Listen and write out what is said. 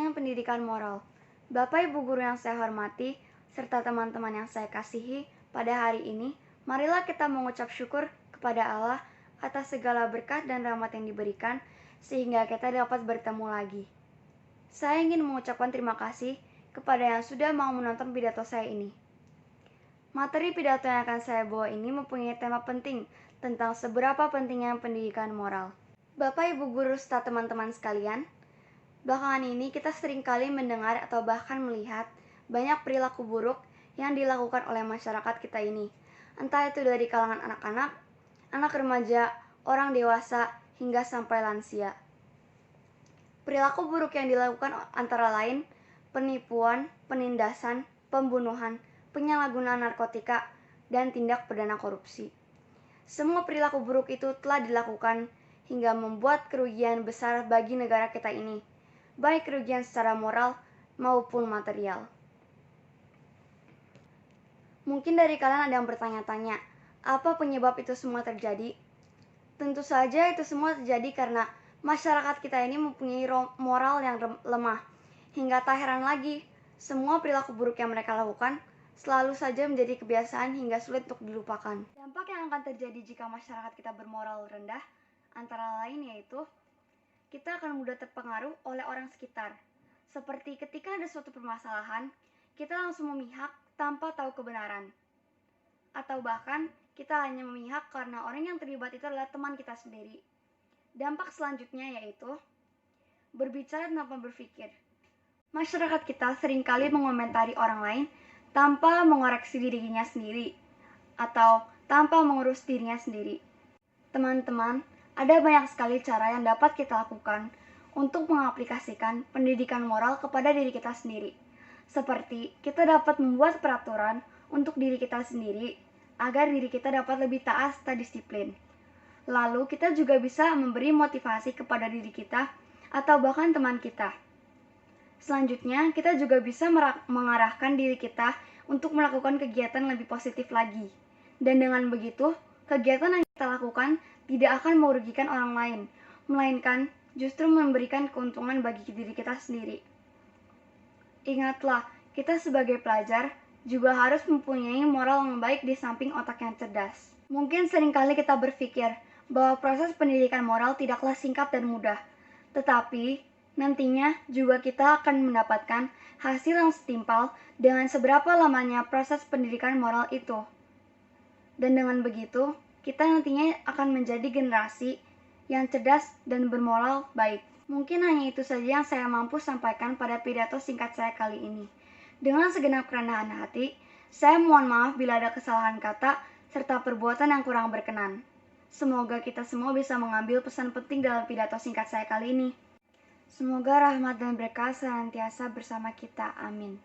tentang pendidikan moral. Bapak Ibu guru yang saya hormati, serta teman-teman yang saya kasihi, pada hari ini, marilah kita mengucap syukur kepada Allah atas segala berkat dan rahmat yang diberikan, sehingga kita dapat bertemu lagi. Saya ingin mengucapkan terima kasih kepada yang sudah mau menonton pidato saya ini. Materi pidato yang akan saya bawa ini mempunyai tema penting tentang seberapa pentingnya pendidikan moral. Bapak Ibu guru serta teman-teman sekalian, belakangan ini kita seringkali mendengar atau bahkan melihat banyak perilaku buruk yang dilakukan oleh masyarakat kita ini. Entah itu dari kalangan anak-anak, anak remaja, orang dewasa, hingga sampai lansia. Perilaku buruk yang dilakukan antara lain penipuan, penindasan, pembunuhan, penyalahgunaan narkotika, dan tindak pidana korupsi. Semua perilaku buruk itu telah dilakukan hingga membuat kerugian besar bagi negara kita ini, baik kerugian secara moral maupun material. Mungkin dari kalian ada yang bertanya-tanya, apa penyebab itu semua terjadi? Tentu saja itu semua terjadi karena masyarakat kita ini mempunyai moral yang lemah. Hingga tak heran lagi, semua perilaku buruk yang mereka lakukan selalu saja menjadi kebiasaan hingga sulit untuk dilupakan. Dampak yang akan terjadi jika masyarakat kita bermoral rendah, antara lain yaitu kita akan mudah terpengaruh oleh orang sekitar. Seperti ketika ada suatu permasalahan, kita langsung memihak tanpa tahu kebenaran. Atau bahkan kita hanya memihak karena orang yang terlibat itu adalah teman kita sendiri. Dampak selanjutnya yaitu berbicara tanpa berpikir. Masyarakat kita seringkali mengomentari orang lain tanpa mengoreksi dirinya sendiri atau tanpa mengurus dirinya sendiri. Teman-teman, ada banyak sekali cara yang dapat kita lakukan untuk mengaplikasikan pendidikan moral kepada diri kita sendiri. Seperti kita dapat membuat peraturan untuk diri kita sendiri agar diri kita dapat lebih taat serta disiplin. Lalu kita juga bisa memberi motivasi kepada diri kita atau bahkan teman kita. Selanjutnya, kita juga bisa mengarahkan diri kita untuk melakukan kegiatan lebih positif lagi. Dan dengan begitu, kegiatan yang kita lakukan tidak akan merugikan orang lain, melainkan justru memberikan keuntungan bagi diri kita sendiri. Ingatlah, kita sebagai pelajar juga harus mempunyai moral yang baik di samping otak yang cerdas. Mungkin seringkali kita berpikir bahwa proses pendidikan moral tidaklah singkat dan mudah, tetapi nantinya juga kita akan mendapatkan hasil yang setimpal dengan seberapa lamanya proses pendidikan moral itu. Dan dengan begitu, kita nantinya akan menjadi generasi yang cerdas dan bermoral baik. Mungkin hanya itu saja yang saya mampu sampaikan pada pidato singkat saya kali ini. Dengan segenap kerendahan hati, saya mohon maaf bila ada kesalahan kata serta perbuatan yang kurang berkenan. Semoga kita semua bisa mengambil pesan penting dalam pidato singkat saya kali ini. Semoga rahmat dan berkah senantiasa bersama kita. Amin.